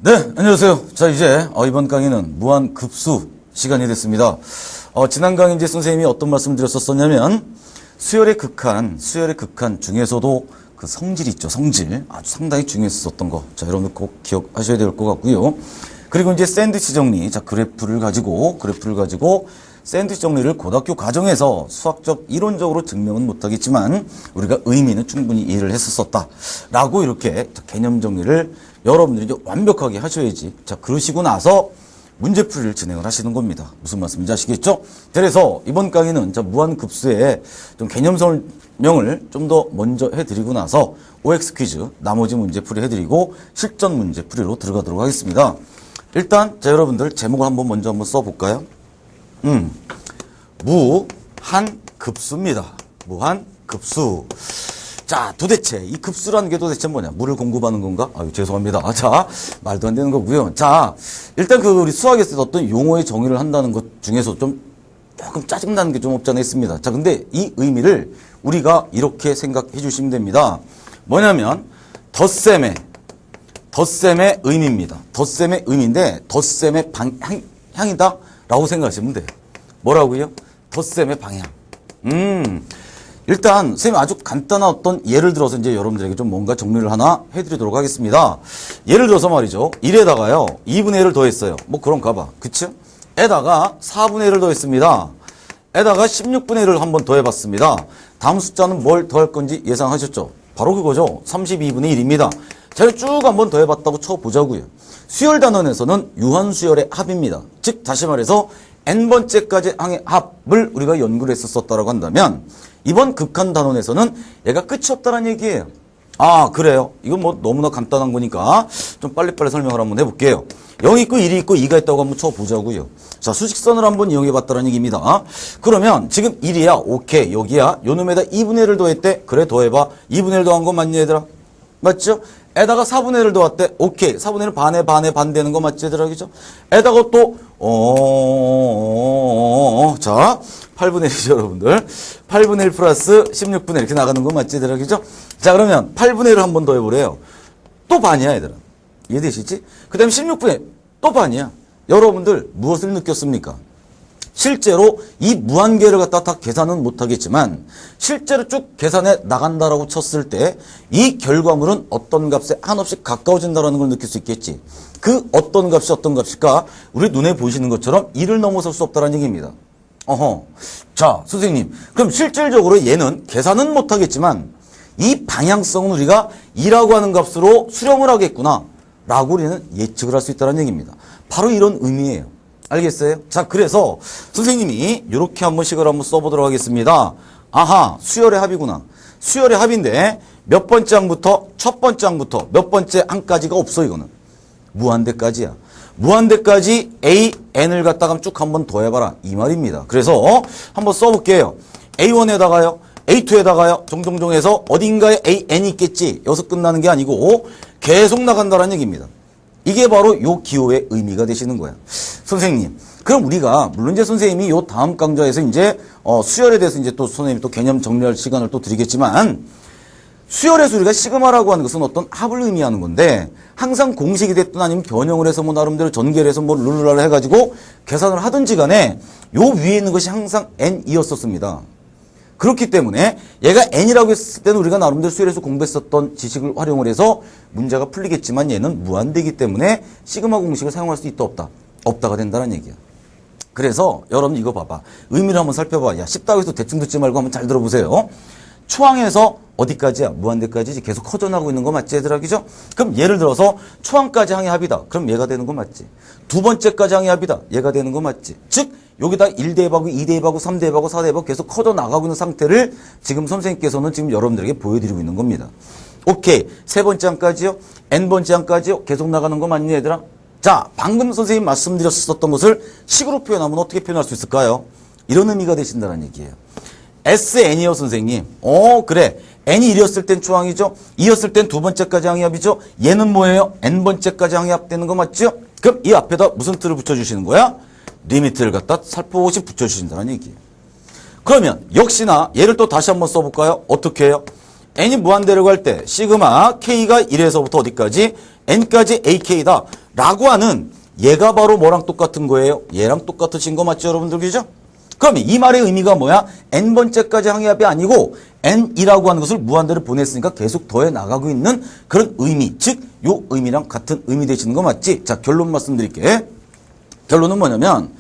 네, 안녕하세요. 자, 이제 이번 강의는 무한급수 시간이 됐습니다. 지난 강의 이제 선생님이 어떤 말씀 드렸었냐면 수열의 극한 중에서도 그 성질 있죠, 성질. 아주 상당히 중요했었던 거. 자, 여러분들 꼭 기억하셔야 될 것 같고요. 그리고 이제 샌드위치 정리. 자, 그래프를 가지고 샌드위치 정리를 고등학교 과정에서 수학적, 이론적으로 증명은 못하겠지만 우리가 의미는 충분히 이해를 했었다. 라고 이렇게 개념 정리를 여러분들이 이제 완벽하게 하셔야지. 자, 그러시고 나서 문제풀이를 진행을 하시는 겁니다. 무슨 말씀인지 아시겠죠? 그래서 이번 강의는 무한급수의 좀 개념 설명을 좀 더 먼저 해드리고 나서 OX 퀴즈, 나머지 문제풀이 해드리고 실전 문제풀이로 들어가도록 하겠습니다. 일단 여러분들 제목을 한번 써볼까요? 무한급수입니다. 무한급수. 자, 도대체 이 급수라는 게 도대체 뭐냐? 물을 공급하는 건가? 아유, 죄송합니다. 자, 말도 안 되는 거고요. 자, 일단 우리 수학에서 어떤 용어의 정의를 한다는 것 중에서 조금 짜증나는 게 좀 없지 않아 있습니다. 자, 근데 이 의미를 우리가 이렇게 생각해 주시면 됩니다. 뭐냐면 덧셈의 의미입니다. 덧셈의 의미인데 덧셈의 방향이다 라고 생각하시면 돼요. 뭐라고요? 덧셈의 방향. 일단 선생님이 아주 간단한 어떤 예를 들어서 이제 여러분들에게 좀 뭔가 정리를 하나 해드리도록 하겠습니다. 예를 들어서 말이죠. 1에다가요 2분의 1을 더했어요. 뭐 그런가 봐. 그쵸? 에다가 4분의 1을 더했습니다. 에다가 16분의 1을 한번 더해봤습니다. 다음 숫자는 뭘 더할 건지 예상하셨죠? 바로 그거죠. 32분의 1입니다. 자, 쭉 한번 더해봤다고 쳐보자고요. 수열 단원에서는 유한수열의 합입니다. 즉 다시 말해서 n번째까지 항의 합을 우리가 연구를 했었다라고 한다면 이번 극한 단원에서는 얘가 끝이 없다는 얘기예요. 아, 그래요? 이건 뭐 너무나 간단한 거니까 좀 빨리빨리 설명을 한번 해볼게요. 0이 있고 1이 있고 2가 있다고 한번 쳐보자고요. 자, 수직선을 한번 이용해봤다는 얘기입니다. 그러면 지금 1이야. 오케이. 여기야. 요 놈에다 2분의 1을 더했대. 그래, 더해봐. 2분의 1 더한 거 맞니, 얘들아? 맞죠? 에다가 4분의 1을 더했대. 오케이. 4분의 1 반에 되는 거 맞지, 얘들아? 그죠? 에다가 또, 자, 8분의 1이죠, 여러분들. 8분의 1 플러스 16분의 1 이렇게 나가는 거 맞지, 얘들아? 그죠? 자, 그러면 8분의 1을 한번 더 해보래요. 또 반이야, 얘들아. 이해되시지? 그 다음에 16분의 1, 또 반이야. 여러분들, 무엇을 느꼈습니까? 실제로 이 무한계를 갖다 다 계산은 못하겠지만 실제로 쭉 계산해 나간다라고 쳤을 때 이 결과물은 어떤 값에 한없이 가까워진다라는 걸 느낄 수 있겠지. 그 어떤 값일까? 우리 눈에 보이시는 것처럼 1을 넘어설 수 없다는 얘기입니다. 자, 선생님. 그럼 실질적으로 얘는 계산은 못하겠지만 이 방향성은 우리가 2라고 하는 값으로 수렴을 하겠구나 라고 우리는 예측을 할 수 있다는 얘기입니다. 바로 이런 의미예요. 알겠어요? 자, 그래서 선생님이 이렇게 한번 써보도록 하겠습니다. 아하, 수열의 합이구나. 수열의 합인데 몇 번째 항부터? 첫 번째 항부터 몇 번째 항까지가 없어, 이거는. 무한대까지야. 무한대까지 a, n을 갖다가 쭉 한번 더해봐라. 이 말입니다. 그래서 한번 써볼게요. a1에다가요. a2에다가요. 종종종해서 어딘가에 a, n이 있겠지. 여기서 끝나는 게 아니고 계속 나간다는 얘기입니다. 이게 바로 요 기호의 의미가 되시는 거야. 선생님, 그럼 우리가, 물론 이제 선생님이 요 다음 강좌에서 이제, 수열에 대해서 이제 또 선생님이 또 개념 정리할 시간을 또 드리겠지만, 수열에서 우리가 시그마라고 하는 것은 어떤 합을 의미하는 건데, 항상 공식이 됐든 아니면 변형을 해서 뭐 나름대로 전개를 해서 뭐 룰루랄 해가지고 계산을 하든지 간에, 요 위에 있는 것이 항상 n이었었습니다. 그렇기 때문에 얘가 n이라고 했을 때는 우리가 나름대로 수열에서 공부했었던 지식을 활용을 해서 문제가 풀리겠지만 얘는 무한대이기 때문에 시그마 공식을 사용할 수 있다 없다? 없다가 된다는 얘기야. 그래서 여러분 이거 봐봐. 의미를 한번 살펴봐. 야, 쉽다고 해서 대충 듣지 말고 한번 잘 들어보세요. 초항에서 어디까지야? 무한대까지 계속 커져나가고 있는 거 맞지, 얘들아? 그죠? 그럼 예를 들어서 초항까지 항의 합이다. 그럼 얘가 되는 거 맞지? 두 번째까지 항의 합이다. 얘가 되는 거 맞지? 즉 여기다 1대입하고 2대입하고 3대입하고 4대입하고 계속 커져나가고 있는 상태를 지금 선생님께서는 지금 여러분들에게 보여드리고 있는 겁니다. 오케이. 세 번째 항까지요? n번째 항까지요? 계속 나가는 거 맞니, 얘들아? 자, 방금 선생님 말씀드렸었던 것을 식으로 표현하면 어떻게 표현할 수 있을까요? 이런 의미가 되신다는 얘기예요. SN이요, 선생님. 그래. n이 1이었을 땐 초항이죠? 2였을 땐 두 번째까지 항의 합이죠? 얘는 뭐예요? n번째까지 항의 합 되는 거 맞죠? 그럼 이 앞에다 무슨 틀을 붙여주시는 거야? 리미트를 갖다 살포시 붙여주신다는 얘기예요. 그러면 역시나 얘를 또 다시 한번 써볼까요? 어떻게 해요? n이 무한대라고 할 때 시그마 k가 1에서부터 어디까지? n까지 ak다 라고 하는 얘가 바로 뭐랑 똑같은 거예요? 얘랑 똑같으신 거 맞죠, 여러분들? 그죠? 그럼 이 말의 의미가 뭐야? n번째까지 항해합이 아니고 n이라고 하는 것을 무한대로 보냈으니까 계속 더해 나가고 있는 그런 의미, 즉 요 의미랑 같은 의미 되시는 거 맞지? 자, 결론 말씀드릴게. 결론은 뭐냐면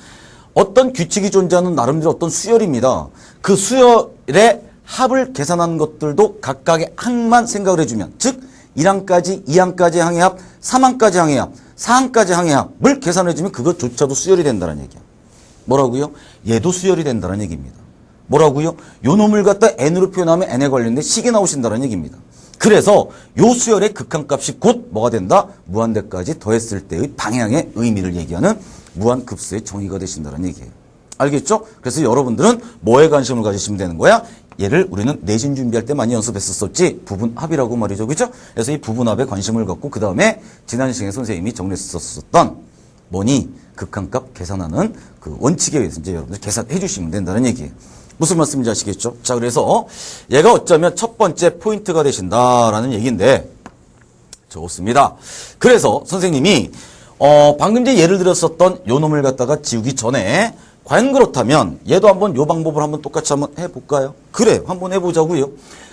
어떤 규칙이 존재하는 나름대로 어떤 수열입니다. 그 수열의 합을 계산하는 것들도 각각의 항만 생각을 해주면, 즉 1항까지, 2항까지 항해합, 3항까지 항해합, 4항까지 항해합을 계산해주면 그것조차도 수열이 된다는 얘기야. 뭐라고요? 얘도 수열이 된다는 얘기입니다. 뭐라고요? 요 놈을 갖다 n으로 표현하면 n에 관련된 식이 나오신다는 얘기입니다. 그래서 요 수열의 극한값이 곧 뭐가 된다? 무한대까지 더했을 때의 방향의 의미를 얘기하는 무한급수의 정의가 되신다는 얘기예요. 알겠죠? 그래서 여러분들은 뭐에 관심을 가지시면 되는 거야? 얘를 우리는 내신 준비할 때 많이 연습했었지. 부분합이라고 말이죠. 그죠? 그래서 이 부분합에 관심을 갖고 그 다음에 지난 시간에 선생님이 정리했었던 뭐니? 극한값 계산하는 그 원칙에 의해서 이제 여러분들 계산해 주시면 된다는 얘기예요. 무슨 말씀인지 아시겠죠? 자, 그래서 얘가 어쩌면 첫 번째 포인트가 되신다라는 얘기인데 좋습니다. 그래서 선생님이 방금 이제 예를 들었었던 요 놈을 갖다가 지우기 전에 과연 그렇다면 얘도 한번 요 방법을 한번 똑같이 한번 해볼까요? 그래요. 한번 해보자고요.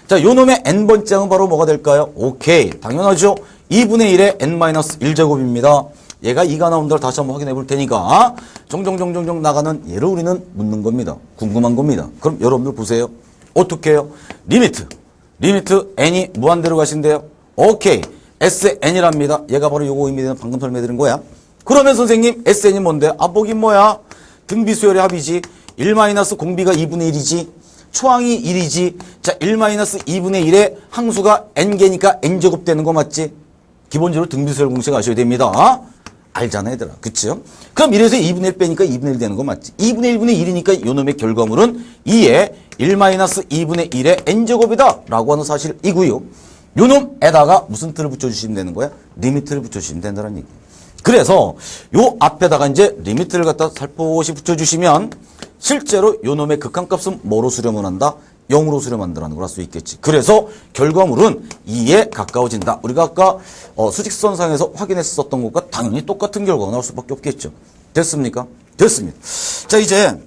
자, 요 놈의 n번째 항은 바로 뭐가 될까요? 오케이. 당연하죠. 2분의 1의 n-1제곱입니다. 얘가 2가 나온 걸 다시 한번 확인해 볼 테니까 정정정정정 나가는 얘를 우리는 묻는 겁니다. 궁금한 겁니다. 그럼 여러분들 보세요. 어떻게 해요? 리미트 n이 무한대로 가신대요. 오케이. SN이랍니다. 얘가 바로 요거 의미되는 방금 설명드린 거야. 그러면 선생님 SN이 뭔데? 보긴 뭐야? 등비수열의 합이지. 1 공비가 2분의 1이지. 초항이 1이지. 자, 1 2분의 1의 항수가 n개니까 n제곱 되는 거 맞지? 기본적으로 등비수열 공식 아셔야 됩니다. 알잖아, 얘들아. 그치요? 그럼 이래서 2분의 1 빼니까 2분의 1 되는 거 맞지? 2분의 1분의 1이니까 요 놈의 결과물은 2의 1 2분의 1의 n제곱이다. 라고 하는 사실이고요. 요 놈에다가 무슨 틀을 붙여주시면 되는 거야? 리미트를 붙여주시면 된다는 얘기. 그래서 요 앞에다가 이제 리미트를 갖다 살포시 붙여주시면 실제로 요 놈의 극한값은 뭐로 수렴을 한다? 0으로 수렴한다는 걸 알 수 있겠지. 그래서 결과물은 2에 가까워진다. 우리가 아까 수직선상에서 확인했었던 것과 당연히 똑같은 결과가 나올 수밖에 없겠죠. 됐습니까? 됐습니다. 자, 이제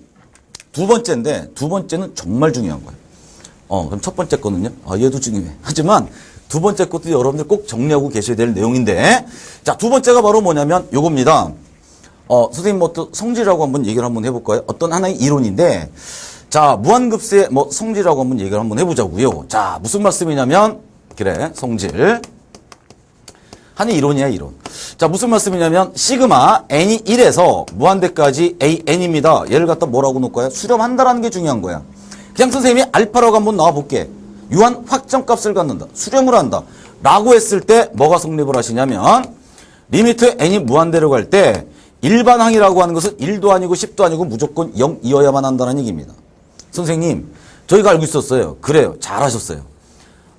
두 번째인데 두 번째는 정말 중요한 거예요. 그럼 첫 번째 거는요? 얘도 중요해. 하지만 두 번째 것도 여러분들 꼭 정리하고 계셔야 될 내용인데, 자, 두 번째가 바로 뭐냐면 요겁니다. 선생님 뭐 또 성질이라고 한번 얘기를 한번 해볼까요? 어떤 하나의 이론인데, 자, 무한급수의 뭐 성질이라고 한번 얘기를 한번 해보자고요. 자, 무슨 말씀이냐면, 그래, 성질. 하는 이론이야, 이론. 자, 무슨 말씀이냐면, 시그마 n이 1에서 무한대까지 an입니다. 얘를 갖다 뭐라고 놓을까요? 수렴한다라는 게 중요한 거야. 그냥 선생님이 알파라고 한번 나와볼게. 유한 확정값을 갖는다. 수렴을 한다. 라고 했을 때 뭐가 성립을 하시냐면 리미트 n이 무한대로 갈 때 일반항이라고 하는 것은 1도 아니고 10도 아니고 무조건 0이어야만 한다는 얘기입니다. 선생님, 저희가 알고 있었어요. 그래요. 잘하셨어요.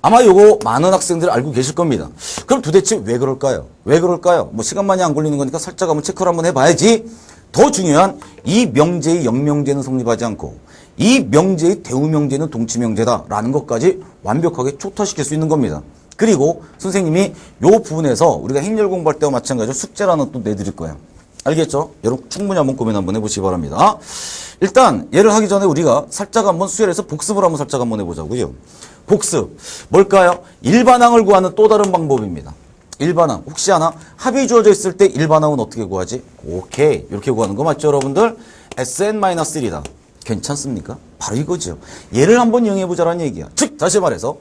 아마 요거 많은 학생들 알고 계실 겁니다. 그럼 도대체 왜 그럴까요? 왜 그럴까요? 뭐 시간 많이 안 걸리는 거니까 살짝 한번 체크를 한번 해봐야지. 더 중요한 이 명제의 영명제는 성립하지 않고 이 명제의 대우명제는 동치명제다라는 것까지 완벽하게 초토화시킬 수 있는 겁니다. 그리고 선생님이 요 부분에서 우리가 행렬 공부할 때와 마찬가지로 숙제를 하나 또 내드릴 거예요. 알겠죠? 여러분 충분히 한번 고민 한번 해보시기 바랍니다. 일단 얘를 하기 전에 우리가 살짝 한번 수열해서 복습을 한번 살짝 한번 해보자고요. 복습 뭘까요? 일반항을 구하는 또 다른 방법입니다. 일반항 혹시 하나 합이 주어져 있을 때 일반항은 어떻게 구하지? 오케이 이렇게 구하는 거 맞죠 여러분들? Sn-1이다. 괜찮습니까? 바로 이거죠. 얘를 한번 이용해보자라는 얘기야. 즉 다시 말해서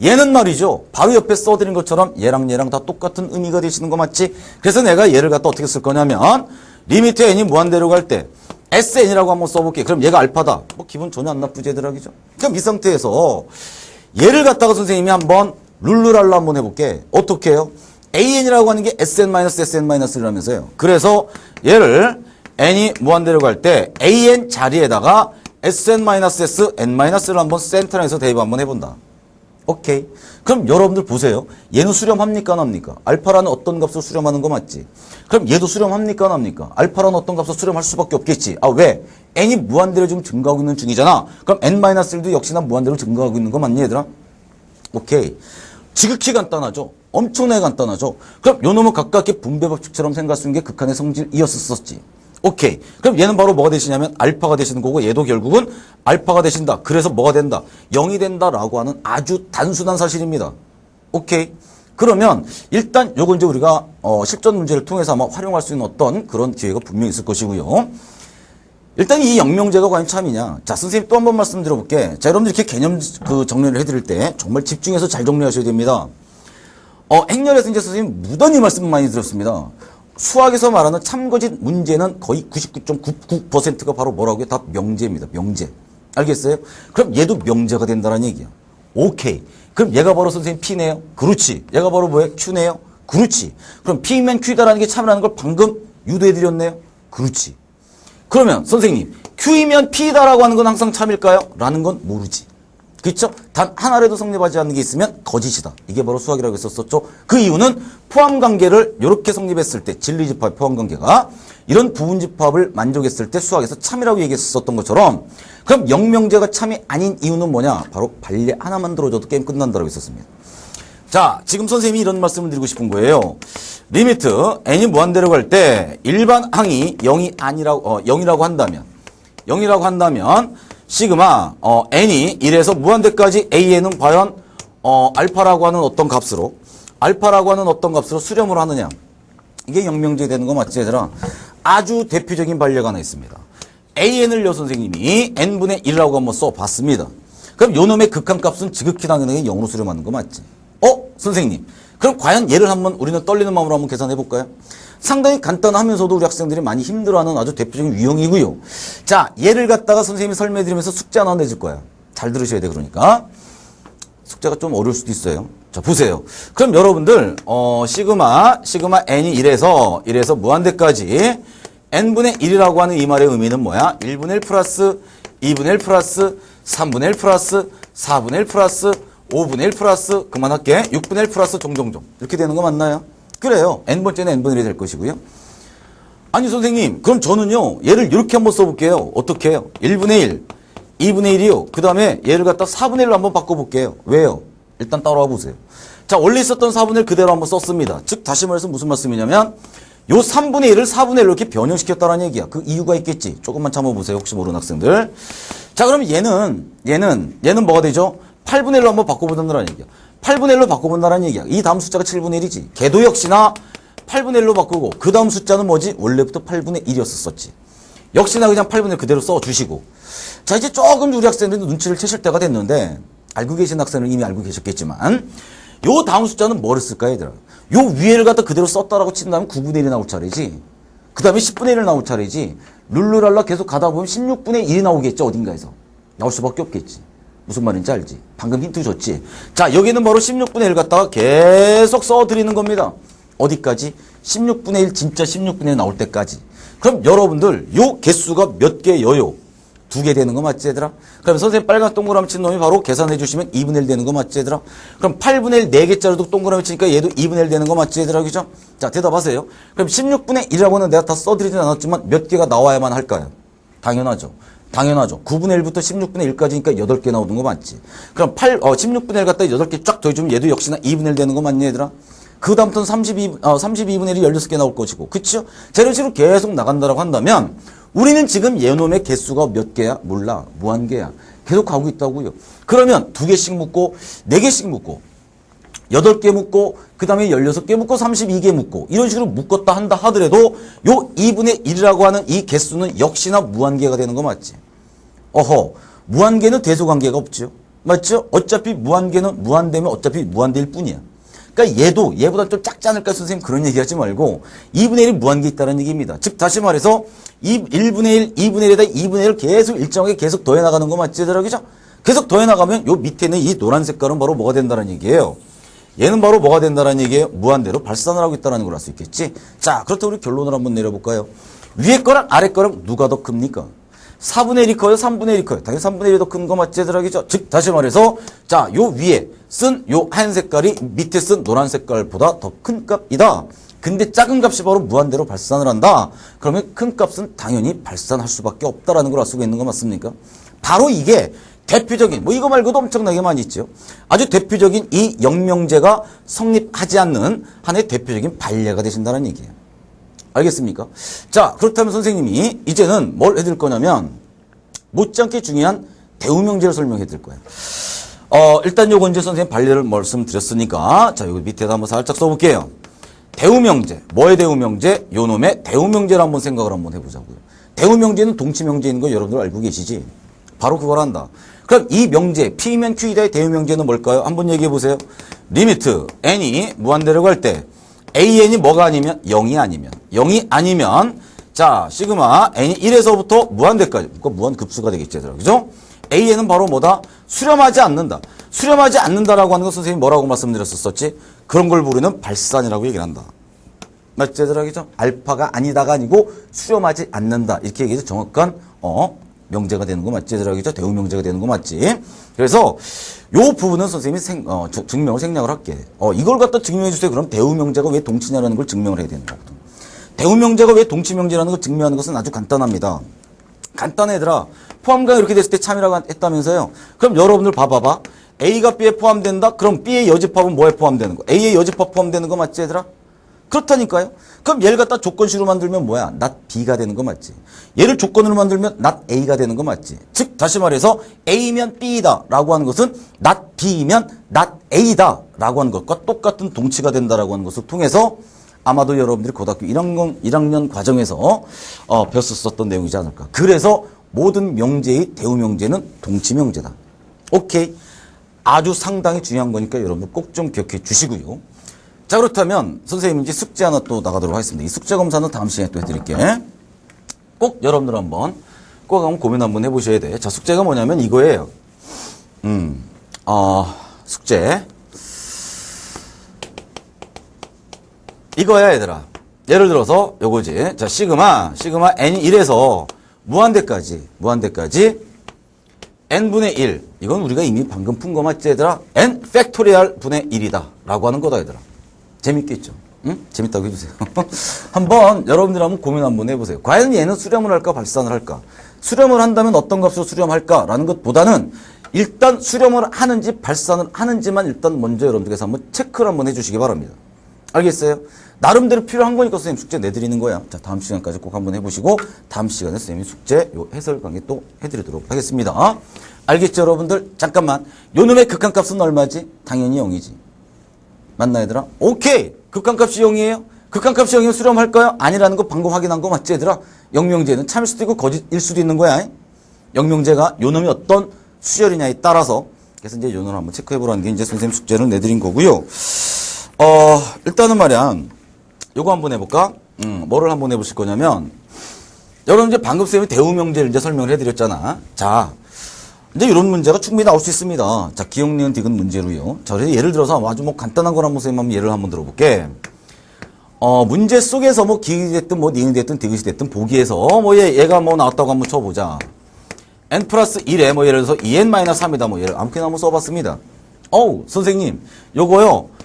얘는 말이죠. 바로 옆에 써드린 것처럼 얘랑 다 똑같은 의미가 되시는 거 맞지? 그래서 내가 얘를 갖다 어떻게 쓸 거냐면 리미트 n이 무한대로 갈 때 Sn이라고 한번 써볼게. 그럼 얘가 알파다. 뭐 기분 전혀 안 나쁘지 얘들아기죠. 그럼 이 상태에서 얘를 갖다가 선생님이 한번 룰루랄라 한번 해볼게. 어떻게 해요? an이라고 하는 게 Sn-Sn-1이라면서요. 그래서 얘를 n이 무한대로 갈 때 an 자리에다가 Sn-S, n-를 한번 센터에서 대입 한번 해본다. 오케이. 그럼 여러분들 보세요. 얘는 수렴합니까 안 합니까? 알파라는 어떤 값을 수렴하는 거 맞지? 그럼 얘도 수렴합니까 안 합니까? 알파라는 어떤 값을 수렴할 수밖에 없겠지. 왜? n이 무한대로 지금 증가하고 있는 중이잖아. 그럼 n-1도 역시나 무한대로 증가하고 있는 거 맞니 얘들아? 오케이. 지극히 간단하죠. 엄청나게 간단하죠. 그럼 요 놈은 가깝게 분배법칙처럼 생각할 수 있는 게 극한의 성질이었었지. 오케이. 그럼 얘는 바로 뭐가 되시냐면 알파가 되시는 거고 얘도 결국은 알파가 되신다. 그래서 뭐가 된다? 0이 된다라고 하는 아주 단순한 사실입니다. 오케이. 그러면 일단 요거 이제 우리가 실전 문제를 통해서 아마 활용할 수 있는 어떤 그런 기회가 분명히 있을 것이고요. 일단 이 영명제가 과연 참이냐? 자, 선생님 또 한 번 말씀드려볼게. 자, 여러분들 이렇게 개념 정리를 해드릴 때 정말 집중해서 잘 정리하셔야 됩니다. 행렬에서 이제 선생님 무던히 말씀 많이 드렸습니다. 수학에서 말하는 참거짓 문제는 거의 99.99%가 바로 뭐라고요? 다 명제입니다. 명제. 알겠어요? 그럼 얘도 명제가 된다는 얘기야. 오케이. 그럼 얘가 바로 선생님 P네요? 그렇지. 얘가 바로 뭐예요? Q네요? 그렇지. 그럼 P면 Q다라는 게 참이라는 걸 방금 유도해드렸네요? 그렇지. 그러면 선생님 Q이면 P다라고 하는 건 항상 참일까요? 라는 건 모르지. 그렇죠? 단 하나라도 성립하지 않는 게 있으면 거짓이다. 이게 바로 수학이라고 했었죠. 그 이유는 포함관계를 이렇게 성립했을 때 진리집합 포함관계가 이런 부분집합을 만족했을 때 수학에서 참이라고 얘기했었던 것처럼 그럼 영명제가 참이 아닌 이유는 뭐냐? 바로 발레 하나만 들어줘도 게임 끝난다고 했었습니다. 자, 지금 선생님이 이런 말씀을 드리고 싶은 거예요. 리미트 n이 무한대로 갈 때 일반 항이 0이라고 한다면 시그마 n이 1에서 무한대까지 an은 과연 알파라고 하는 어떤 값으로 수렴을 하느냐. 이게 영명제 되는 거 맞지 얘들아? 아주 대표적인 반례가 하나 있습니다. an을요 선생님이 n분의 1이라고 한번 써봤습니다. 그럼 요 놈의 극한값은 지극히 당연하게 0으로 수렴하는 거 맞지? 선생님. 그럼 과연 얘를 한번 우리는 떨리는 마음으로 한번 계산해 볼까요? 상당히 간단하면서도 우리 학생들이 많이 힘들어하는 아주 대표적인 유형이고요. 자, 얘를 갖다가 선생님이 설명해드리면서 숙제 하나 내줄 거야. 잘 들으셔야 돼, 그러니까. 숙제가 좀 어려울 수도 있어요. 자, 보세요. 그럼 여러분들, 시그마 n이 1에서 무한대까지 n분의 1이라고 하는 이 말의 의미는 뭐야? 1분의 1 플러스 2분의 1 플러스 3분의 1 플러스 4분의 1 플러스 5분의 1 플러스 그만할게. 6분의 1 플러스 종종종. 이렇게 되는 거 맞나요? 그래요. n번째는 n분의 1이 될 것이고요. 아니 선생님 그럼 저는요 얘를 이렇게 한번 써볼게요. 어떻게 해요? 1분의 1, 2분의 1이요. 그 다음에 얘를 갖다 4분의 1로 한번 바꿔볼게요. 왜요? 일단 따라와 보세요. 자, 원래 있었던 4분의 1 그대로 한번 썼습니다. 즉 다시 말해서 무슨 말씀이냐면 요 3분의 1을 4분의 1로 이렇게 변형시켰다는 얘기야. 그 이유가 있겠지. 조금만 참아보세요. 혹시 모르는 학생들. 자, 그러면 얘는 뭐가 되죠? 8분의 1로 한번 바꿔본다는 얘기야. 8분의 1로 바꿔본다는 얘기야. 이 다음 숫자가 7분의 1이지. 걔도 역시나 8분의 1로 바꾸고 그 다음 숫자는 뭐지? 원래부터 8분의 1이었었지. 역시나 그냥 8분의 1 그대로 써주시고. 자, 이제 조금 우리 학생들도 눈치를 채실 때가 됐는데 알고 계신 학생은 이미 알고 계셨겠지만 요 다음 숫자는 뭐를 쓸까 얘들아? 요 위에를 갖다 그대로 썼다라고 친다면 9분의 1이 나올 차례지. 그 다음에 10분의 1이 나올 차례지. 룰루랄라 계속 가다 보면 16분의 1이 나오겠죠. 어딘가에서. 나올 수밖에 없겠지. 무슨 말인지 알지? 방금 힌트 줬지? 자, 여기는 바로 16분의 1 갖다가 계속 써드리는 겁니다. 어디까지? 16분의 1 진짜 16분의 1 나올 때까지. 그럼 여러분들 요 개수가 몇 개여요? 2개 되는 거 맞지 얘들아? 그럼 선생님 빨간 동그라미 친 놈이 바로 계산해 주시면 2분의 1 되는 거 맞지 얘들아? 그럼 8분의 1 4개짜리도 동그라미 치니까 얘도 2분의 1 되는 거 맞지 얘들아? 그죠? 자, 대답하세요. 그럼 16분의 1이라고는 내가 다 써드리진 않았지만 몇 개가 나와야만 할까요? 당연하죠. 9분의 1부터 16분의 1까지니까 8개 나오는 거 맞지? 그럼 16분의 1 갖다 8개 쫙 더해주면 얘도 역시나 2분의 1 되는 거 맞니 얘들아? 그 다음부터는 32분의 1이 16개 나올 것이고. 그쵸? 자, 이런 식으로 계속 나간다라고 한다면 우리는 지금 얘놈의 개수가 몇 개야? 몰라. 무한개야. 계속 가고 있다고요. 그러면 2개씩 묶고 4개씩 묶고 8개 묶고 그 다음에 16개 묶고 32개 묶고 이런 식으로 묶었다 한다 하더라도 요 2분의 1이라고 하는 이 개수는 역시나 무한개가 되는 거 맞지? 무한개는 대소관계가 없죠. 맞죠? 어차피 무한개는 무한되면 어차피 무한대일 뿐이야. 그러니까 얘도 얘보다 좀 작지 않을까 선생님 그런 얘기하지 말고 2분의 1이 무한개 있다는 얘기입니다. 즉 다시 말해서 1분의 1, 2분의 1에다 2분의 1을 계속 일정하게 계속 더해 나가는 거 맞지? 그죠? 계속 더해 나가면 요 밑에 있는 이 노란 색깔은 바로 뭐가 된다는 얘기예요. 얘는 바로 뭐가 된다는 얘기예요? 무한대로 발산을 하고 있다는 걸 알 수 있겠지? 자, 그렇다고 우리 결론을 한번 내려볼까요? 위에 거랑 아래 거랑 누가 더 큽니까? 4분의 1이 커요? 3분의 1이 커요? 당연히 3분의 1이 더 큰 거 맞지? 얘들아기죠? 즉, 다시 말해서, 자, 요 위에 쓴 요 하얀 색깔이 밑에 쓴 노란 색깔보다 더 큰 값이다. 근데 작은 값이 바로 무한대로 발산을 한다. 그러면 큰 값은 당연히 발산할 수밖에 없다라는 걸 알 수가 있는 거 맞습니까? 바로 이게 대표적인, 뭐 이거 말고도 엄청나게 많이 있죠. 아주 대표적인 이 영명제가 성립하지 않는 하나의 대표적인 반례가 되신다는 얘기예요. 알겠습니까? 자, 그렇다면 선생님이 이제는 뭘 해드릴 거냐면 못지않게 중요한 대우명제를 설명해 드릴 거예요. 일단 요건 이제 선생님 반례를 말씀드렸으니까 자, 여기 밑에다 한번 살짝 써볼게요. 대우명제, 뭐의 대우명제? 요놈의 대우명제를 한번 생각을 한번 해보자고요. 대우명제는 동치명제인 거 여러분들 알고 계시지? 바로 그걸 한다. 그럼 이 명제, P면 Q이다의 대우명제는 뭘까요? 한번 얘기해 보세요. 리미트 n이 무한대로 갈 때 AN이 뭐가 아니면? 0이 아니면. 0이 아니면 자, 시그마 n이 1에서부터 무한대까지. 그러니까 무한급수가 되겠지, 얘들아. 그죠? AN은 바로 뭐다? 수렴하지 않는다. 수렴하지 않는다라고 하는 건 선생님이 뭐라고 말씀드렸었지? 그런 걸 부르는 발산이라고 얘기를 한다. 맞지, 얘들아? 그죠? 알파가 아니다가 아니고 수렴하지 않는다. 이렇게 얘기해서 정확한, 명제가 되는 거 맞지, 얘들아? 그죠? 대우명제가 되는 거 맞지? 그래서 요 부분은 선생님이 증명을 생략을 할게. 이걸 갖다 증명해 주세요. 그럼 대우명제가 왜 동치냐라는 걸 증명을 해야 되는 거거든. 대우명제가 왜 동치명제라는 걸 증명하는 것은 아주 간단합니다. 간단해, 얘들아. 포함과 이렇게 됐을 때 참이라고 했다면서요. 그럼 여러분들 봐봐봐. A가 B에 포함된다? 그럼 B의 여집합은 뭐에 포함되는 거? A의 여집합 포함되는 거 맞지, 얘들아? 그렇다니까요. 그럼 얘를 갖다 조건식으로 만들면 뭐야? not B가 되는 거 맞지? 얘를 조건으로 만들면 not A가 되는 거 맞지? 즉 다시 말해서 A면 B이다 라고 하는 것은 not B면 not A다 라고 하는 것과 똑같은 동치가 된다라고 하는 것을 통해서 아마도 여러분들이 고등학교 1학년 과정에서 배웠었던 내용이지 않을까. 그래서 모든 명제의 대우명제는 동치명제다. 오케이. 아주 상당히 중요한 거니까 여러분들 꼭 좀 기억해 주시고요. 자, 그렇다면 선생님 이제 숙제 하나 또 나가도록 하겠습니다. 이 숙제 검사는 다음 시간에 또 해드릴게. 꼭 여러분들 꼭 고민 한번 해보셔야 돼. 자, 숙제가 뭐냐면 이거예요. 숙제. 이거야, 얘들아. 예를 들어서 요거지. 자, 시그마 n이 1에서 무한대까지 n분의 1. 이건 우리가 이미 방금 푼 거 맞지, 얘들아? n 팩토리얼 분의 1이다 라고 하는 거다, 얘들아. 재밌겠죠? 응? 재밌다고 해주세요. 한번 여러분들 한번 고민 한번 해보세요. 과연 얘는 수렴을 할까 발산을 할까? 수렴을 한다면 어떤 값으로 수렴할까? 라는 것보다는 일단 수렴을 하는지 발산을 하는지만 일단 먼저 여러분들께서 한번 체크를 한번 해주시기 바랍니다. 알겠어요? 나름대로 필요한 거니까 선생님 숙제 내드리는 거야. 자, 다음 시간까지 꼭 한번 해보시고 다음 시간에 선생님이 숙제 요 해설 강의 또 해드리도록 하겠습니다. 알겠죠, 여러분들? 잠깐만. 요놈의 극한값은 얼마지? 당연히 0이지. 맞나, 얘들아? 오케이. 극한값이 0이에요. 극한값이 0이면 수렴할까요? 아니라는 거 방금 확인한 거 맞지, 얘들아? 영명제는 참일 수도 있고 거짓일 수도 있는 거야. 영명제가 요놈이 어떤 수열이냐에 따라서 그래서 이제 요놈을 한번 체크해보라는 게 이제 선생님 숙제를 내드린 거고요. 일단은 말이야. 요거 한번 해볼까? 뭐를 한번 해보실 거냐면 여러분 이제 방금 쌤이 대우명제를 이제 설명을 해드렸잖아. 자, 이제 이런 문제가 충분히 나올 수 있습니다. 자, 기억, 니은, 디귿 문제로요. 자, 예를 들어서 아주 뭐 간단한 걸 한번 선생님 한번 예를 한번 들어볼게. 문제 속에서 뭐 기억이 됐든 뭐 니은이 됐든 디귿이 됐든 보기에서 뭐 얘가 뭐 나왔다고 한번 쳐보자. n 플러스 1에 뭐 예를 들어서 2n-3이다 뭐 예를 아무렇게나 한번 써봤습니다. 선생님, 요거요.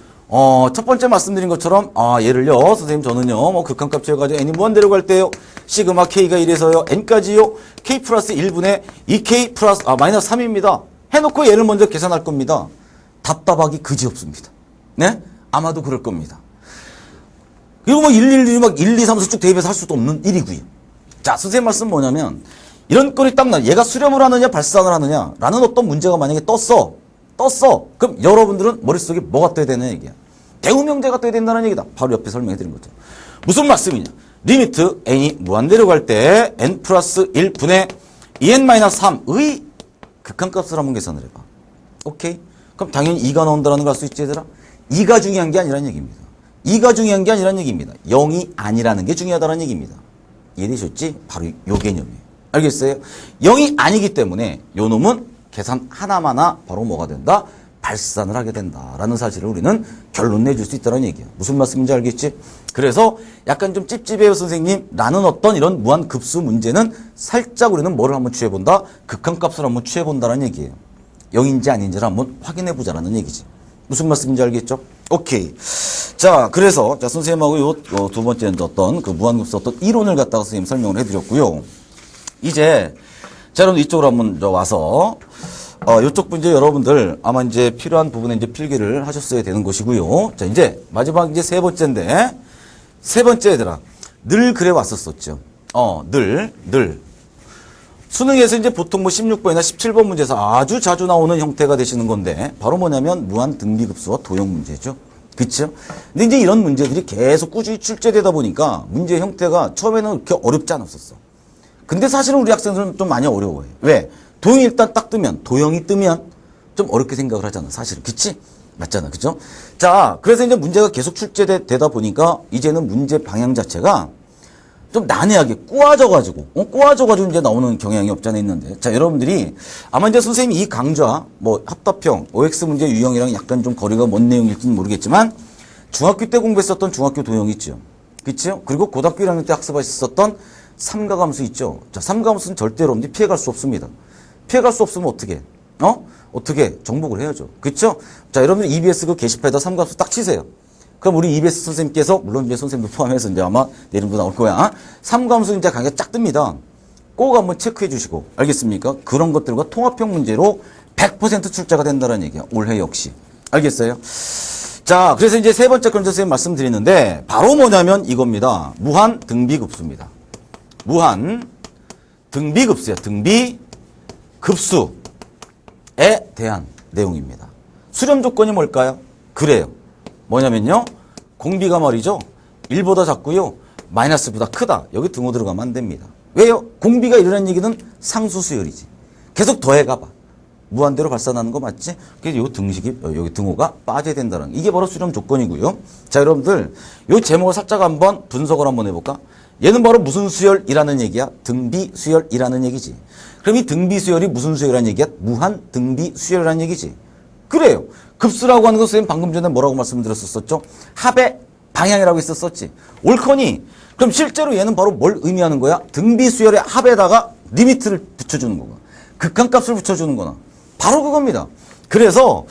첫 번째 말씀드린 것처럼, 얘를요, 선생님, 저는요, 뭐, 극한값 채워가지고 n이 무한대로 갈 때요, 시그마 k가 1에서요, n까지요, k 플러스 1분의 2k 플러스, 마이너스 3입니다. 해놓고 얘를 먼저 계산할 겁니다. 답답하기 그지 없습니다. 네? 아마도 그럴 겁니다. 그리고 뭐 1, 2, 3, 4 쭉 대입해서 할 수도 없는 일이고요. 자, 선생님 말씀 뭐냐면, 이런 거리 딱 나, 얘가 수렴을 하느냐, 발산을 하느냐, 라는 어떤 문제가 만약에 떴어. 그럼 여러분들은 머릿속에 뭐가 떠야 되는 얘기야? 대우명제가 떠야 된다는 얘기다. 바로 옆에 설명해 드린 거죠. 무슨 말씀이냐? 리미트 n이 무한대로 갈 때 n 플러스 1분의 2n-3의 극한값을 한번 계산을 해봐. 오케이? 그럼 당연히 2가 나온다는 걸 알 수 있지, 얘들아? 2가 중요한 게 아니라는 얘기입니다. 2가 중요한 게 아니라는 얘기입니다. 0이 아니라는 게 중요하다는 얘기입니다. 이해되셨지? 바로 요 개념이에요. 알겠어요? 0이 아니기 때문에 요 놈은 계산 하나마나 바로 뭐가 된다? 발산을 하게 된다라는 사실을 우리는 결론 내줄 수 있다는 얘기야. 무슨 말씀인지 알겠지? 그래서 약간 좀 찝찝해요, 선생님. 라는 어떤 이런 무한급수 문제는 살짝 우리는 뭐를 한번 취해본다? 극한값을 한번 취해본다는 얘기예요. 0인지 아닌지를 한번 확인해보자라는 얘기지. 무슨 말씀인지 알겠죠? 오케이. 자, 그래서 자 선생님하고 요 두 번째 어떤 그 무한급수 어떤 이론을 갖다가 선생님 설명을 해드렸고요. 이제 자, 여러분 이쪽으로 한번 와서 요쪽 문제 여러분들 아마 이제 필요한 부분에 이제 필기를 하셨어야 되는 것이고요. 자, 이제 마지막 이제 세 번째인데, 세 번째 얘들아. 늘 그래 왔었었죠. 늘. 수능에서 이제 보통 뭐 16번이나 17번 문제에서 아주 자주 나오는 형태가 되시는 건데, 바로 뭐냐면 무한 등비급수와 도형 문제죠. 그쵸? 근데 이제 이런 문제들이 계속 꾸준히 출제되다 보니까 문제 형태가 처음에는 그렇게 어렵지 않았었어. 근데 사실은 우리 학생들은 좀 많이 어려워해. 왜? 도형이 일단 딱 뜨면, 도형이 뜨면 좀 어렵게 생각을 하잖아. 사실은. 그치? 맞잖아. 그죠? 자, 그래서 이제 문제가 계속 출제되다 보니까 이제는 문제 방향 자체가 좀 난해하게 꼬아져가지고 이제 나오는 경향이 없잖아 있는데. 자, 여러분들이 아마 이제 선생님이 이 강좌, 뭐 합답형, OX 문제 유형이랑 약간 좀 거리가 먼 내용일지는 모르겠지만 중학교 때 공부했었던 중학교 도형 있죠. 그쵸? 그리고 고등학교 1학년 때 학습하셨었던 삼가함수 있죠. 자, 삼가함수는 절대로 여러분들이 피해갈 수 없습니다. 피해갈 수 없으면 어떻게? 어떻게? 정복을 해야죠. 그쵸? 자, 여러분들 EBS 그 게시판에다 삼가함수 딱 치세요. 그럼 우리 EBS 선생님께서, 물론 이제 선생님도 포함해서 이제 아마 내일도 나올 거야. 삼가함수 이제 강의가 쫙 뜹니다. 꼭 한번 체크해 주시고, 알겠습니까? 그런 것들과 통합형 문제로 100% 출제가 된다는 얘기야. 올해 역시. 알겠어요? 자, 그래서 이제 세 번째 건 선생님 말씀드리는데, 바로 뭐냐면 이겁니다. 무한 등비급수입니다. 무한 등비급수야. 등비급수에 대한 내용입니다. 수렴 조건이 뭘까요? 그래요. 뭐냐면요. 공비가 말이죠. 1보다 작고요. 마이너스보다 크다. 여기 등호 들어가면 안 됩니다. 왜요? 공비가 이러는 얘기는 상수 수열이지. 계속 더해가봐. 무한대로 발산하는 거 맞지? 그래서 요 등식이, 여기 등호가 빠져야 된다는 이게 바로 수렴 조건이고요. 자, 여러분들 요 제목을 살짝 한번 분석을 한번 해볼까? 얘는 바로 무슨 수열이라는 얘기야? 등비 수열이라는 얘기지. 그럼 이 등비 수열이 무슨 수열이라는 얘기야? 무한 등비 수열이라는 얘기지. 그래요. 급수라고 하는 것은 방금 전에 뭐라고 말씀드렸었죠? 합의 방향이라고 했었었지. 옳거니 그럼 실제로 얘는 바로 뭘 의미하는 거야? 등비 수열의 합에다가 리미트를 붙여주는 거고 극한값을 붙여주는 거나 바로 그겁니다. 그래서